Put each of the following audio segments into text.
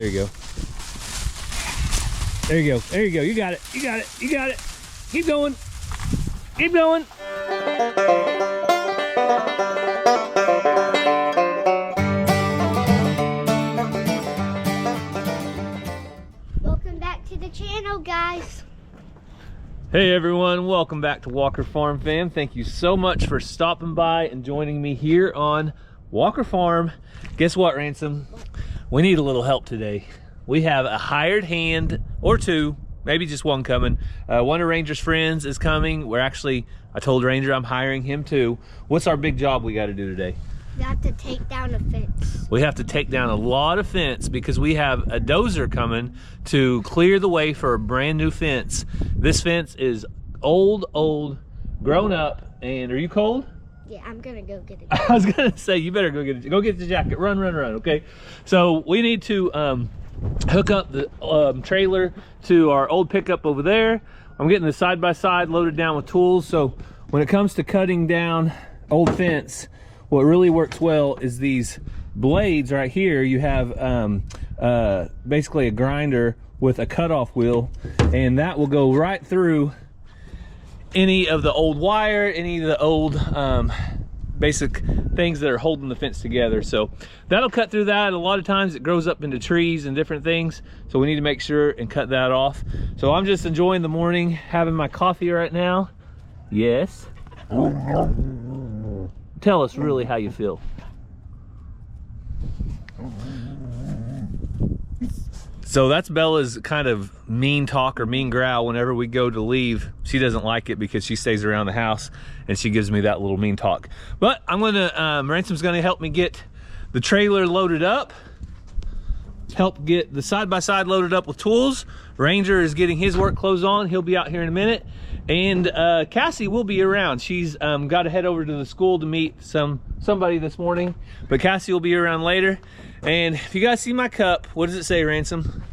There you go. There you go. There you go. You got it. You got it. You got it. Keep going. Keep going. Welcome back to the channel, guys. Hey everyone, welcome back to Walker Farm Fam. Thank you so much for stopping by and joining me here on Walker Farm. Guess what, Ransom? We need a little help today. We have a hired hand or two, maybe just one coming. One of Ranger's friends is coming. I told Ranger I'm hiring him too. What's our big job we got to do today? We have to take down a fence. We have to take down a lot of fence because we have a dozer coming to clear the way for a brand new fence. This fence is old, grown up, and are you cold? Yeah, I'm gonna go get it. I was gonna say, you better go get it. Go get the jacket. Run, okay? So we need to hook up the trailer to our old pickup over there. I'm getting the side-by-side loaded down with tools. So when it comes to cutting down old fence, what really works well is these blades right here. You have basically a grinder with a cutoff wheel, and that will go right through any of the old wire, any of the old basic things that are holding the fence together. So that'll cut through that. A lot of times it grows up into trees and different things, so we need to make sure and cut that off. So I'm just enjoying the morning, having my coffee right now. Yes. Tell us really how you feel. So that's Bella's kind of mean talk or mean growl whenever we go to leave. She doesn't like it because she stays around the house and she gives me that little mean talk. But I'm gonna, Ransom's gonna help me get the trailer loaded up, help get the side-by-side loaded up with tools. Ranger is getting his work clothes on. He'll be out here in a minute. And Cassie will be around. She's got to head over to the school to meet somebody this morning, but Cassie will be around later. And if you guys see my cup, what does it say, Ransom?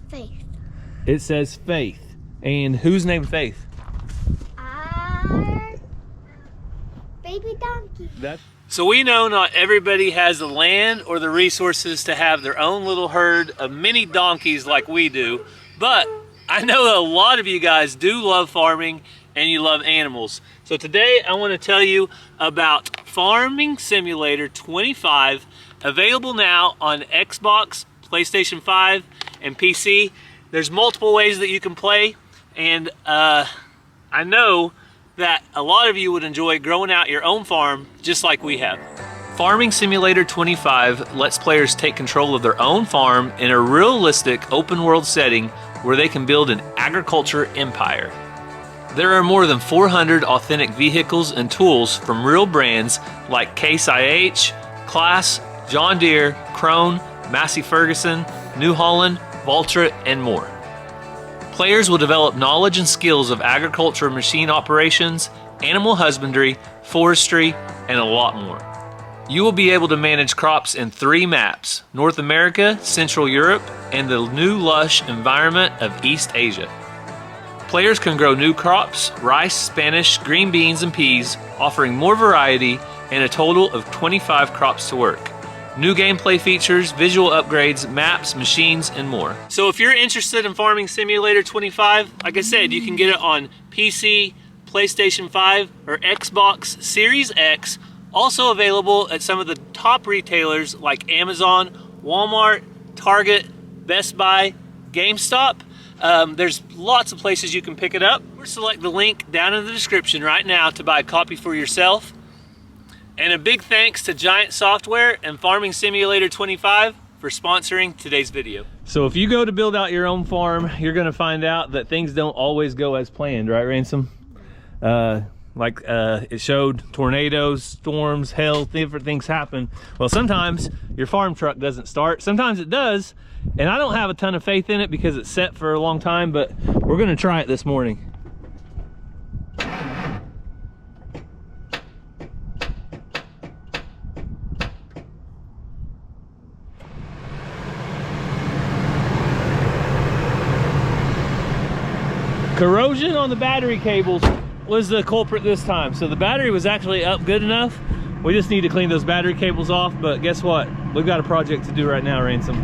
Faith. It says Faith. And who's named Faith? Our baby donkey. So we know not everybody has the land or the resources to have their own little herd of mini donkeys like we do, but I know a lot of you guys do love farming and you love animals. So today I want to tell you about Farming Simulator 25, available now on Xbox, PlayStation 5, and PC. There's multiple ways that you can play, and I know that a lot of you would enjoy growing out your own farm just like we have. Farming Simulator 25 lets players take control of their own farm in a realistic open world setting where they can build an agriculture empire. There are more than 400 authentic vehicles and tools from real brands like Case IH, Claas, John Deere, Krone, Massey Ferguson, New Holland, Valtra, and more. Players will develop knowledge and skills of agriculture, machine operations, animal husbandry, forestry, and a lot more. You will be able to manage crops in 3 maps: North America, Central Europe, and the new lush environment of East Asia. Players can grow new crops: rice, Spanish, green beans, and peas, offering more variety and a total of 25 crops to work. New gameplay features, visual upgrades, maps, machines, and more. So if you're interested in Farming Simulator 25, like I said, you can get it on PC, PlayStation 5, or Xbox Series X. Also available at some of the top retailers like Amazon, Walmart, Target, Best Buy, GameStop. There's lots of places you can pick it up. Or select the link down in the description right now to buy a copy for yourself. And a big thanks to Giant Software and Farming Simulator 25 for sponsoring today's video. So if you go to build out your own farm, you're gonna find out that things don't always go as planned, right, Ransom? It showed tornadoes, storms, hail, different things happen. Well, sometimes your farm truck doesn't start. Sometimes it does, and I don't have a ton of faith in it because it's set for a long time, but we're gonna try it this morning. Corrosion on the battery cables was the culprit this time. So the battery was actually up good enough, We just need to clean those battery cables off, but guess what? We've got a project to do right now, Ransom.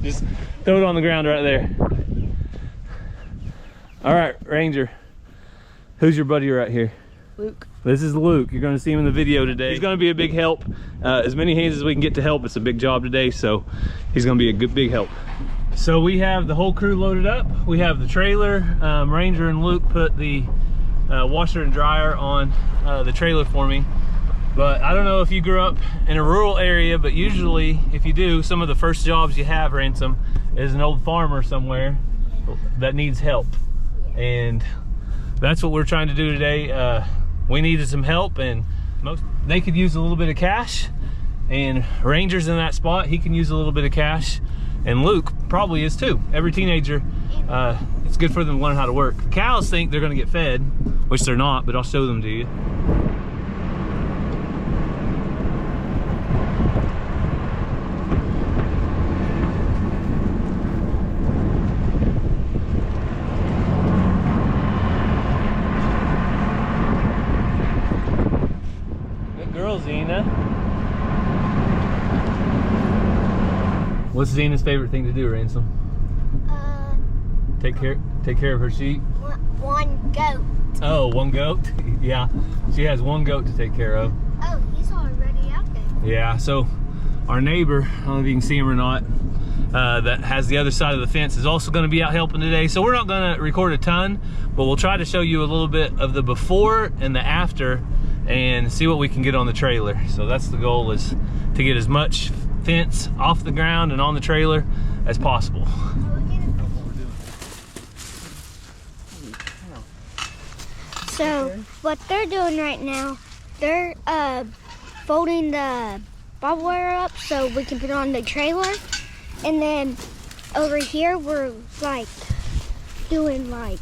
Just throw it on the ground right there. All right, Ranger, who's your buddy right here? Luke. This is Luke. You're going to see him in the video today. He's going to be a big help. As many hands as we can get to help. It's a big job today, so he's going to be a good big help. So we have the whole crew loaded up. We have the trailer. Ranger and Luke put the washer and dryer on the trailer for me. But I don't know if you grew up in a rural area, but usually if you do, some of the first jobs you have, Ransom, is an old farmer somewhere that needs help. And that's what we're trying to do today. We needed some help, and they could use a little bit of cash, and Ranger's in that spot. He can use a little bit of cash, and Luke probably is too. Every teenager, it's good for them to learn how to work. The cows think they're gonna get fed, which they're not, but I'll show them to you. Zena. What's Zena's favorite thing to do, Ransom? Take care of her sheep. One goat. Oh, one goat? Yeah, she has one goat to take care of. Oh, he's already out there. Yeah, so our neighbor, I don't know if you can see him or not, that has the other side of the fence is also going to be out helping today. So we're not going to record a ton, but we'll try to show you a little bit of the before and the after and see what we can get on the trailer. So that's the goal, is to get as much fence off the ground and on the trailer as possible. So what they're doing right now, they're folding the barbed wire up so we can put it on the trailer. And then over here we're like doing like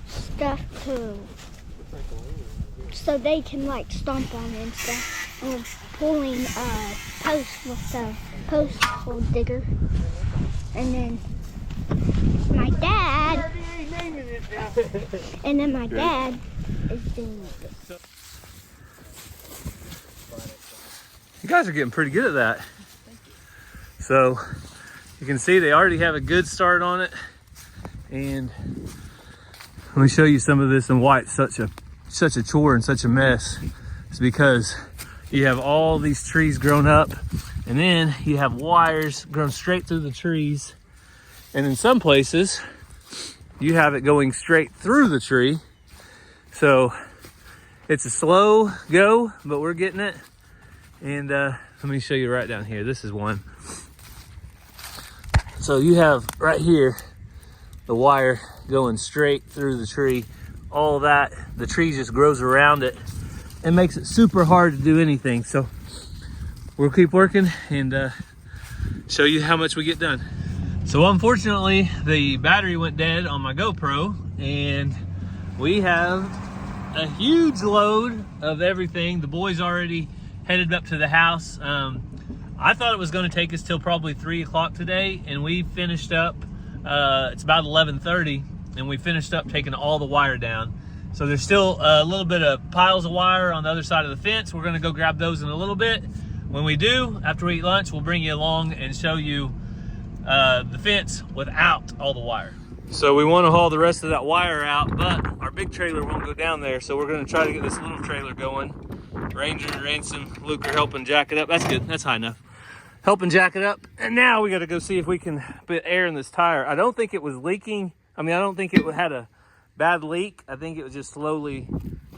stuff so they can like stomp on it and stuff. And we're pulling posts with the post hole digger. And then my dad is doing this. You guys are getting pretty good at that. So you can see they already have a good start on it. And let me show you some of this and why it's such a chore and such a mess. It's because you have all these trees grown up, and then you have wires grown straight through the trees. And in some places, you have it going straight through the tree. So it's a slow go, but we're getting it. And let me show you right down here. This is one. So you have right here, the wire going straight through the tree. All that, the tree just grows around it and makes it super hard to do anything. So we'll keep working and show you how much we get done. So unfortunately, the battery went dead on my GoPro, and we have a huge load of everything. The boys already headed up to the house. I thought it was going to take us till probably 3 o'clock today, and we finished up, it's about 11:30, and we finished up taking all the wire down. So there's still a little bit of piles of wire on the other side of the fence. We're going to go grab those in a little bit, when we do, after we eat lunch, we'll bring you along and show you the fence without all the wire. So we want to haul the rest of that wire out, but our big trailer won't go down there, so we're going to try to get this little trailer going. Ranger and Ransom, Luke are helping jack it up. That's good, that's high enough. Helping jack it up, and now we got to go see if we can put air in this tire. I don't think it was leaking. I mean, I don't think it had a bad leak. I think it was just slowly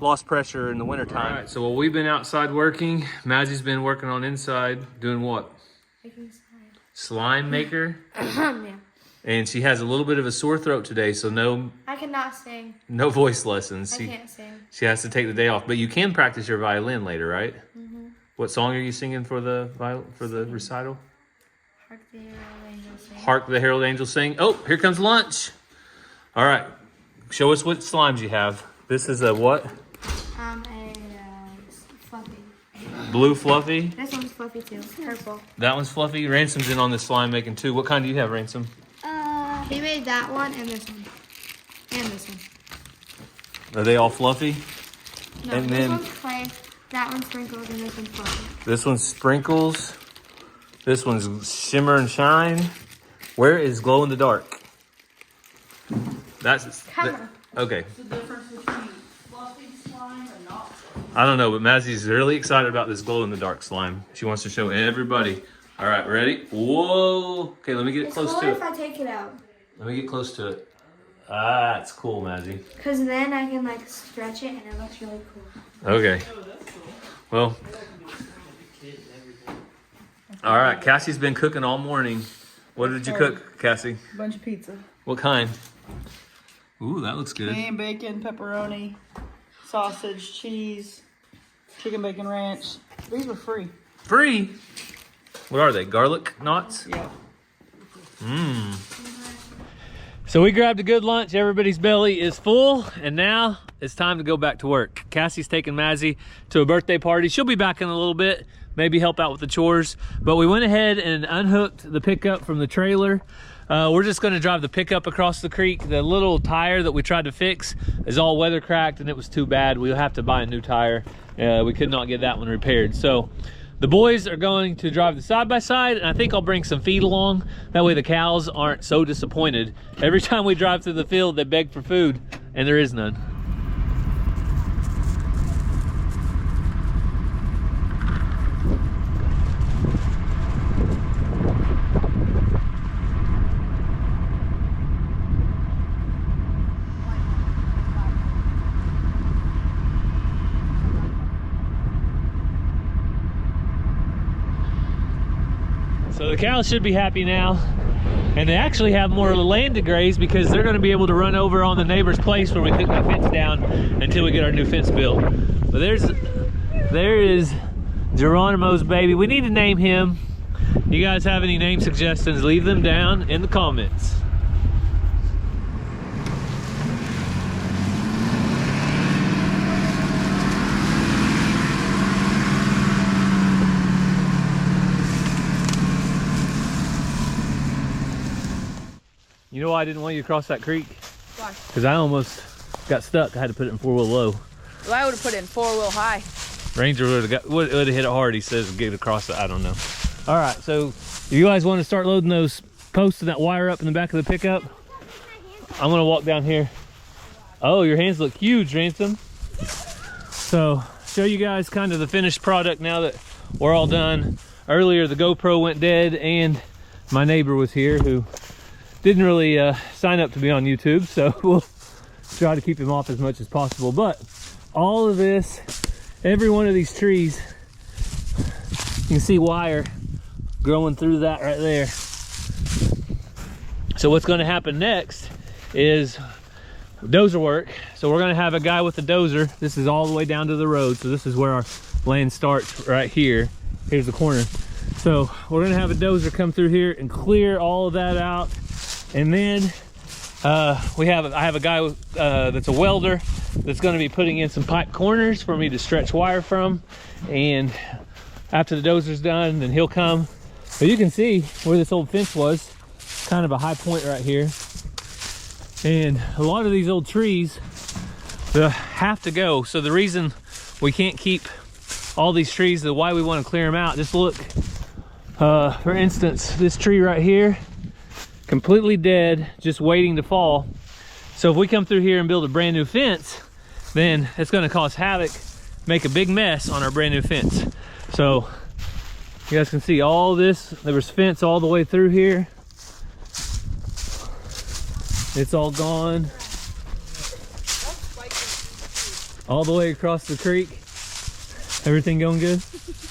lost pressure in the wintertime. All right, so while we've been outside working, Mazzie's been working on inside. Doing what? Making slime maker? Yeah. And she has a little bit of a sore throat today, so no... I cannot sing. No voice lessons. I can't sing. She has to take the day off. But you can practice your violin later, right? Mm-hmm. What song are you singing for the recital? Hark the Herald Angels Sing. Hark the Herald Angels Sing. Oh, here comes lunch. All right. Show us what slimes you have. This is a what? Fluffy. Blue fluffy. This one's fluffy too. Purple. That one's fluffy. Ransom's in on this slime making too. What kind do you have, Ransom? He made that one and this one. And this one. Are they all fluffy? No, and this then one's clay, that one's sprinkles, and this one's fluffy. This one's sprinkles. This one's shimmer and shine. Where is glow in the dark? That's Camera. Okay. What's the difference between fluffy slime and not fluffy? I don't know, but Mazzie's really excited about this glow in the dark slime. She wants to show everybody. All right, ready? Whoa. Okay, let me get close to it. If I take it out. Let me get close to it. Ah, it's cool, Mazzie. Because then I can like stretch it and it looks really cool. Okay. Well. All right, Cassie's been cooking all morning. What did you cook, Cassie? A bunch of pizza. What kind? Ooh, that looks good. Ham, bacon, pepperoni, sausage, cheese, chicken bacon ranch. These were free. Free? What are they? Garlic knots? Yeah. Mmm. So we grabbed a good lunch. Everybody's belly is full, and now it's time to go back to work. Cassie's taking Mazzie to a birthday party. She'll be back in a little bit, maybe help out with the chores. But we went ahead and unhooked the pickup from the trailer. We're just gonna drive the pickup across the creek. The little tire that we tried to fix is all weather cracked, and it was too bad. We'll have to buy a new tire. We could not get that one repaired. So the boys are going to drive the side-by-side, and I think I'll bring some feed along. That way the cows aren't so disappointed. Every time we drive through the field, they beg for food, and there is none. So the cows should be happy now, and they actually have more land to graze because they're going to be able to run over on the neighbor's place where we took that fence down until we get our new fence built. But there is Geronimo's baby. We need to name him. You guys have any name suggestions? Leave them down in the comments. You know why I didn't want you to cross that creek? Why? Because I almost got stuck. I had to put it in 4-wheel low. Well, I would have put it in 4-wheel high. Ranger would have hit it hard, he says, to get across it. I don't know. All right, so you guys want to start loading those posts and that wire up in the back of the pickup? I'm going to walk down here. Oh, your hands look huge, Ransom. So, show you guys kind of the finished product now that we're all done. Earlier, the GoPro went dead, and my neighbor was here who didn't really sign up to be on YouTube, so we'll try to keep him off as much as possible. But all of this, every one of these trees, you can see wire growing through that right there. So what's going to happen next is dozer work. So we're going to have a guy with a dozer. This is all the way down to the road, so this is where our land starts right here. Here's the corner. So we're going to have a dozer come through here and clear all of that out. And then I have a guy that's a welder that's going to be putting in some pipe corners for me to stretch wire from. And after the dozer's done, then he'll come. But you can see where this old fence was, kind of a high point right here. And a lot of these old trees have to go. So the reason we can't keep all these trees, why we want to clear them out. Just look, for instance, this tree right here, completely dead, just waiting to fall. So if we come through here and build a brand new fence, then it's going to cause havoc, make a big mess on our brand new fence. So you guys can see all this, there was fence all the way through here. It's all gone. All the way across the creek. Everything going good?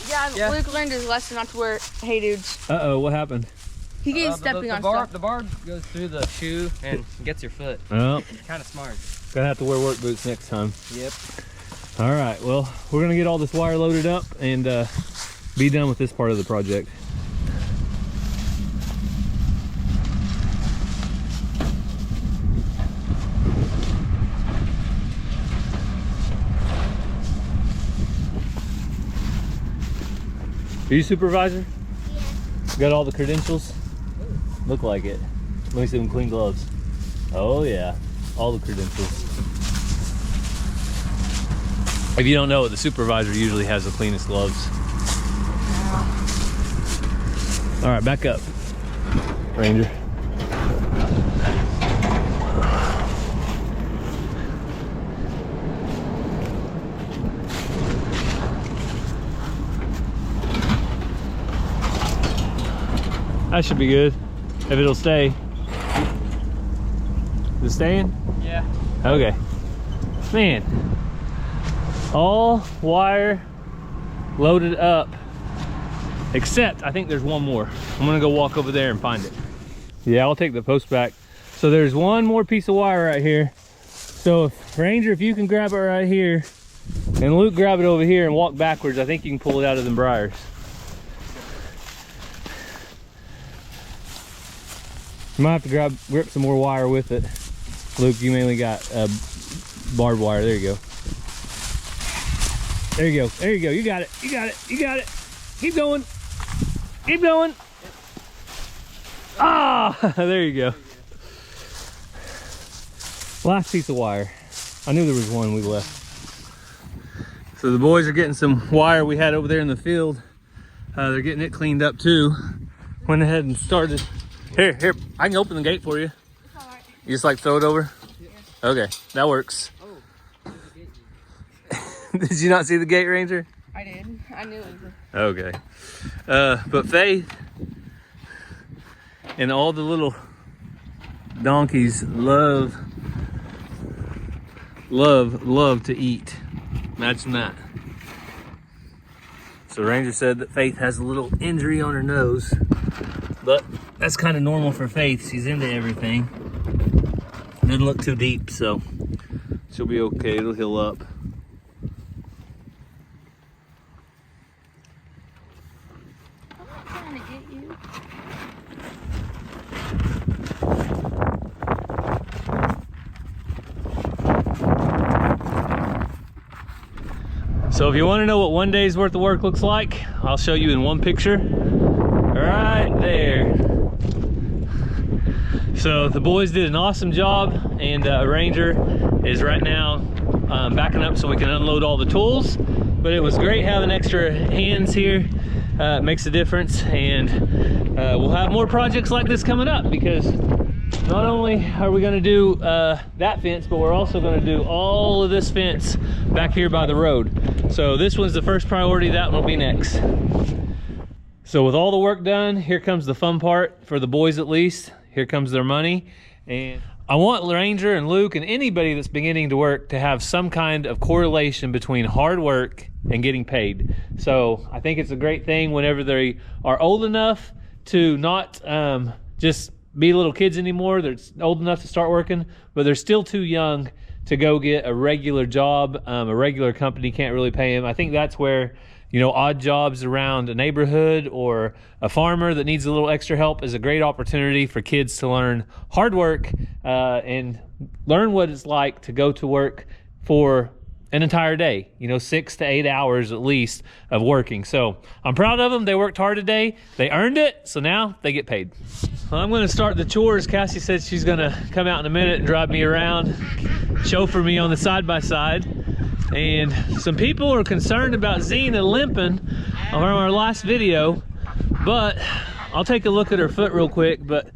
Yeah, Luke learned his lesson not to wear hey dudes. Uh-oh, what happened? He gets stepping on stuff. The bar goes through the shoe and gets your foot. Oh, Kind of smart. gonna have to wear work boots next time. Yep. All right, well, we're gonna get all this wire loaded up and be done with this part of the project. Are you supervisor? Yeah. Got all the credentials? Look like it. Let me see them clean gloves. Oh yeah, all the credentials. If you don't know it, the supervisor usually has the cleanest gloves. All right, back up, Ranger. That should be good, if it'll stay. Is it staying? Yeah. Okay. Man, all wire loaded up, except I think there's one more. I'm gonna go walk over there and find it. Yeah, I'll take the post back. So there's one more piece of wire right here. So if, Ranger, if you can grab it right here, and Luke grab it over here and walk backwards, I think you can pull it out of them briars. You might have to grip some more wire with it. Luke, you mainly got barbed wire. There you go. There you go. There you go. You got it. You got it. You got it. Keep going. Keep going. Ah, there you go. Last piece of wire. I knew there was one we left. So the boys are getting some wire we had over there in the field. They're getting it cleaned up too. Went ahead and started. Here, I can open the gate for you. You just like throw it over? Yeah. Okay, that works. Oh. Did you not see the gate, Ranger? I did. I knew it was Okay. But Faith and all the little donkeys love to eat. Imagine that. So Ranger said that Faith has a little injury on her nose, but that's kind of normal for Faith. She's into everything. Doesn't look too deep, so she'll be okay. It'll heal up. I'm not trying to get you. So if you want to know what one day's worth of work looks like, I'll show you in one picture right there. So the boys did an awesome job, and Ranger is right now backing up so we can unload all the tools. But it was great having extra hands here. It makes a difference, and we'll have more projects like this coming up, because not only are we going to do that fence, but we're also going to do all of this fence back here by the road. So this one's the first priority, that one will be next. So with all the work done, here comes the fun part for the boys at least. Here comes their money. And I want Ranger and Luke and anybody that's beginning to work to have some kind of correlation between hard work and getting paid. So I think it's a great thing whenever they are old enough to not just be little kids anymore. They're old enough to start working, but they're still too young to go get a regular job. A regular company can't really pay them. I think that's where, you know, odd jobs around a neighborhood or a farmer that needs a little extra help is a great opportunity for kids to learn hard work and learn what it's like to go to work for an entire day, you know, 6 to 8 hours at least of working. So I'm proud of them. They worked hard today. They earned it. So now they get paid. Well, I'm going to start the chores. Cassie said she's going to come out in a minute and drive me around, chauffeur me on the side-by-side. And some people are concerned about Xena limping on our last video, but I'll take a look at her foot real quick. But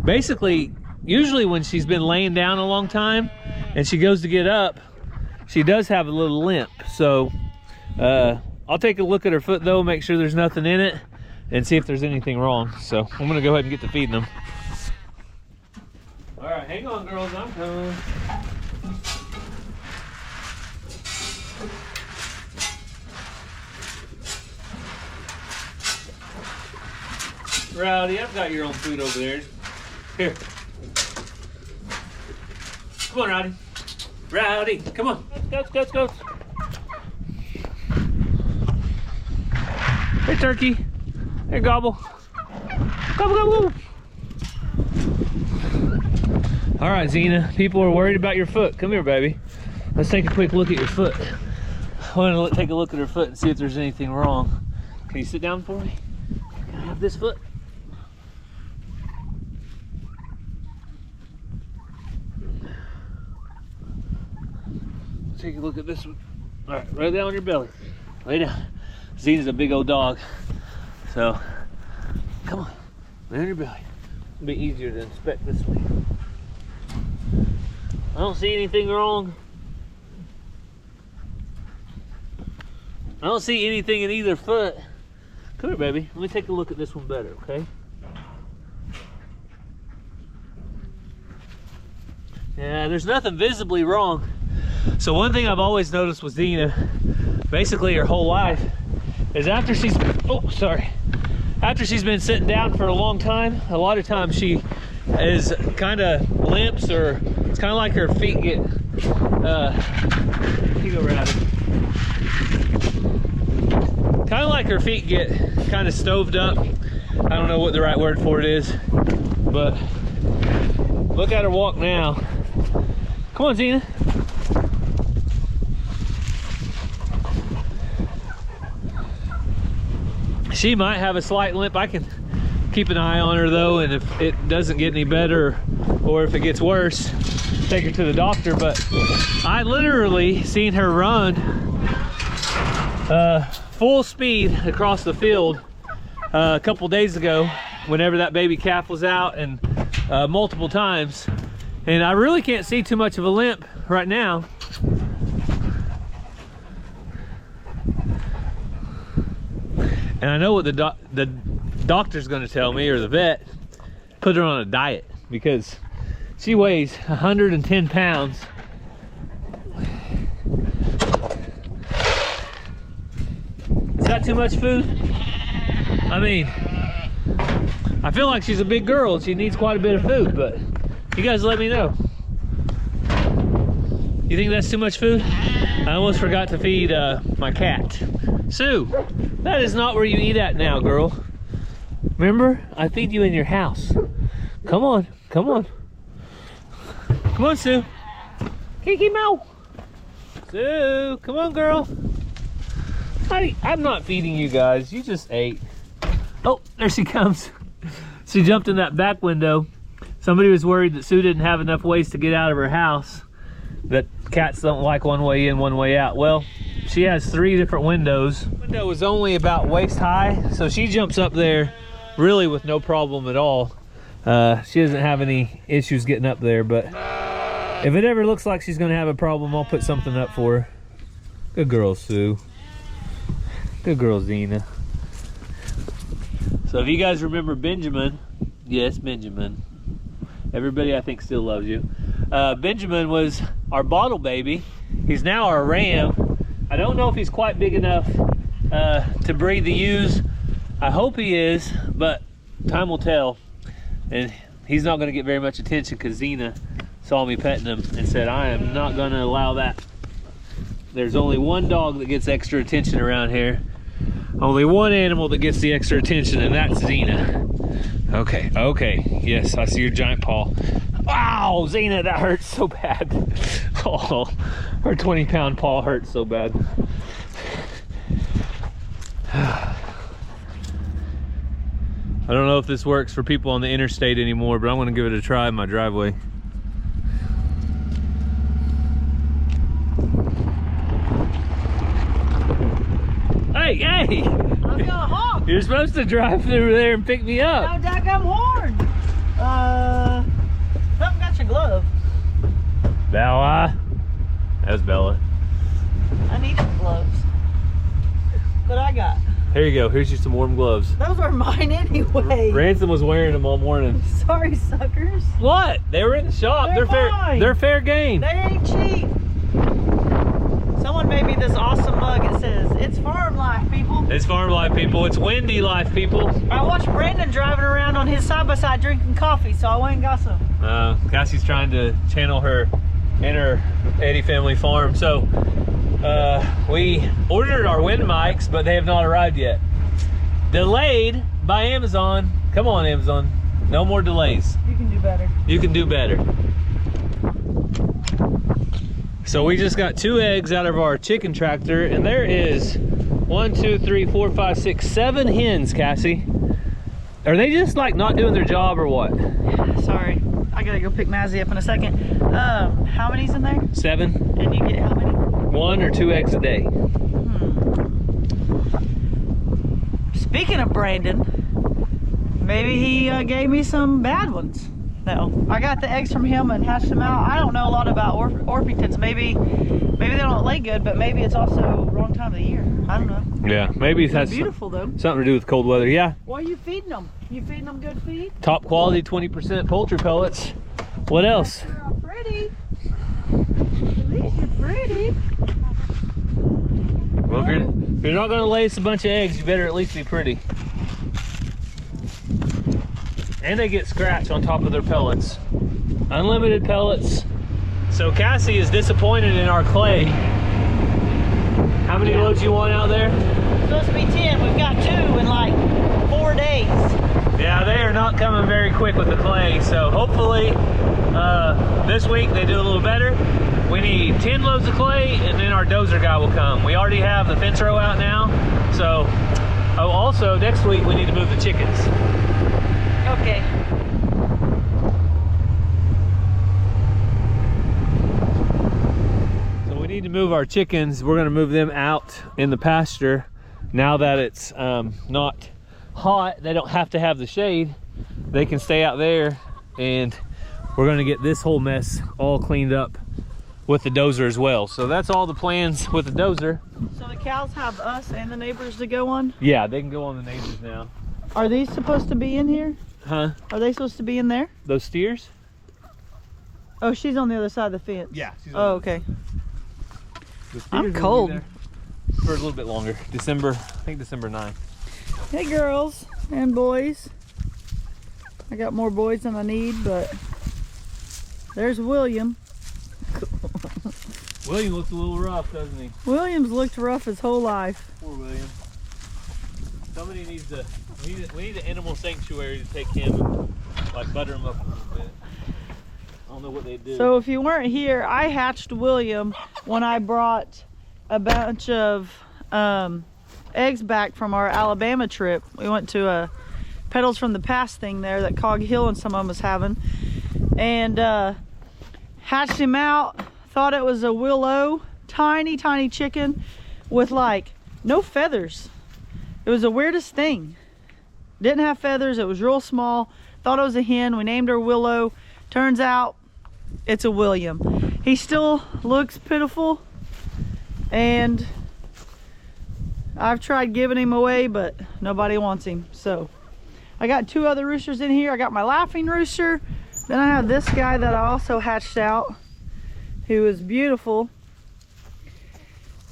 basically, usually when she's been laying down a long time and she goes to get up, she does have a little limp. So I'll take a look at her foot though, make sure there's nothing in it, and see if there's anything wrong. So I'm gonna go ahead and get to feeding them. All right, hang on girls, I'm coming. Rowdy, I've got your own food over there. Here. Come on, Rowdy. Rowdy, come on. Go. Hey, turkey. Hey, gobble. Gobble. All right, Xena, people are worried about your foot. Come here, baby. Let's take a quick look at your foot. I want to take a look at her foot and see if there's anything wrong. Can you sit down for me? Can I have this foot? Take a look at this one. All right, lay down on your belly. Lay down. Xena's a big old dog, so come on, lay on your belly. It'll be easier to inspect this way. I don't see anything wrong. I don't see anything in either foot. Come here, baby. Let me take a look at this one better, okay? Yeah, there's nothing visibly wrong. So one thing I've always noticed with Xena, basically her whole life, is after she's been sitting down for a long time, a lot of times she is kind of limps, or it's kind of like her feet get, here you go, Rowdy. Kind of like her feet get kind of stoved up. I don't know what the right word for it is, but look at her walk now. Come on, Xena. She might have a slight limp. I can keep an eye on her though, and if it doesn't get any better or if it gets worse, take her to the doctor. But I literally seen her run full speed across the field a couple days ago whenever that baby calf was out, and multiple times, and I really can't see too much of a limp right now. And I know what the doctor's going to tell me, or the vet, put her on a diet, because she weighs 110 pounds. Is that too much food? I mean, I feel like she's a big girl and she needs quite a bit of food, but you guys let me know. You think that's too much food? I almost forgot to feed my cat. Sue, that is not where you eat at now, girl. Remember, I feed you in your house. Come on, come on. Come on, Sue. Kiki Mow. Sue, come on, girl. I'm not feeding you guys, you just ate. Oh, there she comes. She jumped in that back window. Somebody was worried that Sue didn't have enough ways to get out of her house, that cats don't like one way in, one way out. Well, she has 3 different windows. The window is only about waist high, so she jumps up there really with no problem at all. She doesn't have any issues getting up there, but if it ever looks like she's gonna have a problem, I'll put something up for her. Good girl, Sue. Good girl, Xena. So if you guys remember Benjamin, yes, Benjamin. Everybody I think still loves you. Benjamin was our bottle baby. He's now our ram. I don't know if he's quite big enough to breed the ewes. I hope he is, but time will tell. And he's not gonna get very much attention because Xena saw me petting him and said, I am not gonna allow that. There's only one dog that gets extra attention around here. Only one animal that gets the extra attention, and that's Xena. Okay, okay. Yes, I see your giant paw. Wow, Xena, that hurts so bad. Oh, her 20-pound paw hurts so bad. I don't know if this works for people on the interstate anymore, but I'm gonna give it a try in my driveway. Hey, hey! I was gonna honk. You're supposed to drive through there and pick me up. No daggum horn. Something got your glove. Bella. That was Bella. I need some gloves. What I got? Here you go. Here's you some warm gloves. Those are mine anyway. Ransom was wearing them all morning. Sorry, suckers. What? They were in the shop. They're fair. fine. They're fair game. They ain't cheap. Someone made me this awesome mug. It says, "It's farm life, people." It's farm life, people. It's windy life, people. I watched Brandon driving around on his side-by-side drinking coffee, so I went and got some. Cassie's trying to channel her inner Eddie family farm. So we ordered our wind mics, but they have not arrived yet. Delayed by Amazon. Come on, Amazon. No more delays. You can do better. You can do better. So we just got 2 eggs out of our chicken tractor, and there is 1, 2, 3, 4, 5, 6, 7 hens, Cassie. Are they just like not doing their job or what? Sorry, I gotta go pick Mazzy up in a second. How many's in there? 7. And you get how many? 1 or 2 eggs a day. Speaking of Brandon, maybe he gave me some bad ones. No, I got the eggs from him and hatched them out. I don't know a lot about Orpingtons. Maybe they don't lay good, but maybe it's also wrong time of the year. I don't know. Yeah, maybe it has Beautiful though. something to do with cold weather. Yeah, What are you feeding them? You feeding them good feed? top quality 20% poultry pellets. What else? They're all pretty. At least you're pretty. Well, if you're not gonna lay us a bunch of eggs, you better at least be pretty. And they get scratch on top of their pellets. Unlimited pellets. So Cassie is disappointed in our clay. How many loads you want out there? It's supposed to be 10. We've got 2 in like 4 days. Yeah, they are not coming very quick with the clay. So hopefully this week they do a little better. We need 10 loads of clay and then our dozer guy will come. We already have the fence row out now. So, oh, also next week we need to move the chickens. Okay. So we need to move our chickens. We're gonna move them out in the pasture. Now that it's not hot, they don't have to have the shade. They can stay out there, and we're gonna get this whole mess all cleaned up with the dozer as well. So that's all the plans with the dozer. So the cows have us and the neighbors to go on? Yeah, they can go on the neighbors now. Are these supposed to be in here? Huh? Are they supposed to be in there? Those steers? Oh, she's on the other side of the fence. Yeah. She's Oh, okay. The steers I'm will be cold. there for a little bit longer. December, I think December 9th. Hey girls and boys. I got more boys than I need, but there's William. William looks a little rough, doesn't he? William's looked rough his whole life. Poor William. Somebody needs to, we need an animal sanctuary to take him and like butter him up a little bit. I don't know what they do. So if you weren't here, I hatched William when I brought a bunch of eggs back from our Alabama trip. We went to a Petals from the Past thing there that Cog Hill and some of them was having. And hatched him out, thought it was a willow, tiny, tiny chicken with like no feathers. It was the weirdest thing. Didn't have feathers, it was real small. Thought it was a hen, we named her Willow. Turns out it's a William. He still looks pitiful, and I've tried giving him away, but nobody wants him. So I got 2 other roosters in here. I got my laughing rooster. Then I have this guy that I also hatched out, who is beautiful.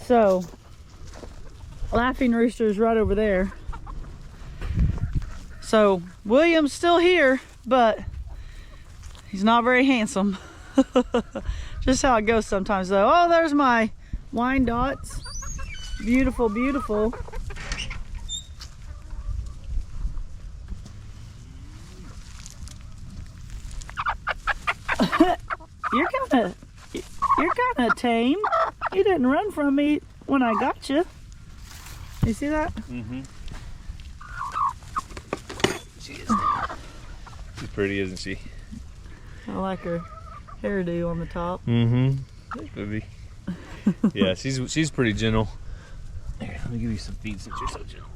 So laughing rooster is right over there. So William's still here, but he's not very handsome. Just how it goes sometimes though. Oh, there's my Wyandottes. Beautiful, beautiful. You're kind of tame. You didn't run from me when I got you. You see that? Mm-hmm. She's pretty, isn't she? I like her hairdo on the top. Mm-hmm. Baby. Yeah, she's pretty gentle. Here, let Let me give you some feed since you're so gentle.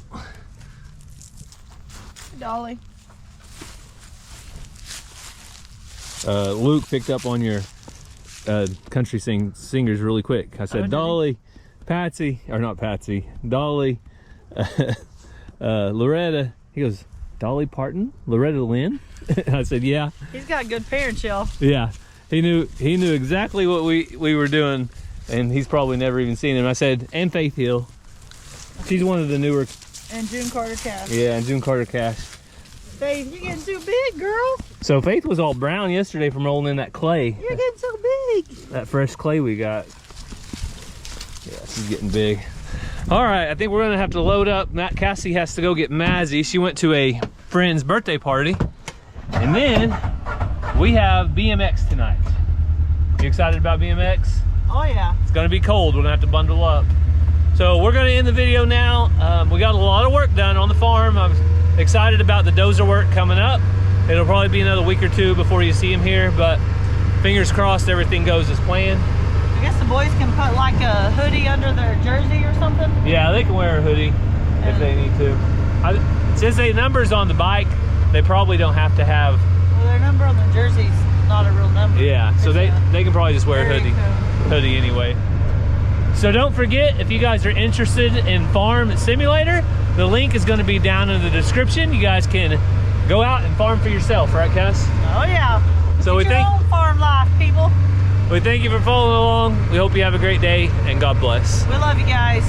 Dolly. Luke picked up on your country singers really quick. I said, did Dolly, Patsy, or not Patsy, Dolly, Loretta. He goes, Dolly Parton, Loretta Lynn. I said, yeah. He's got good parents, y'all. Yeah, he knew exactly what we were doing, and he's probably never even seen him. I said, and Faith Hill. She's one of the newer. And June Carter Cash. Yeah, and June Carter Cash. Faith, you're getting too big, girl. So Faith was all brown yesterday from rolling in that clay. You're getting so big. That fresh clay we got. Yeah, she's getting big. All right, I think we're gonna have to load up. Cassie has to go get Mazzy. She went to a friend's birthday party. And then we have BMX tonight. You excited about BMX? Oh yeah. It's gonna be cold, we're gonna have to bundle up. So we're gonna end the video now. We got a lot of work done on the farm. I'm excited about the dozer work coming up. It'll probably be another week or two before you see him here, but fingers crossed everything goes as planned. I guess the boys can put like a hoodie under their jersey or something. Yeah, they can wear a hoodie if they need to. Since the number's on the bike, they probably don't have to have. Well, their number on the jersey's not a real number. Yeah, so they can probably just wear a Very hoodie anyway. So don't forget, if you guys are interested in Farm Simulator, the link is going to be down in the description. You guys can go out and farm for yourself, right, Cass? Oh yeah. So Get your own farm life, people. we thank you for following along. We hope you have a great day, and God bless. We love you guys.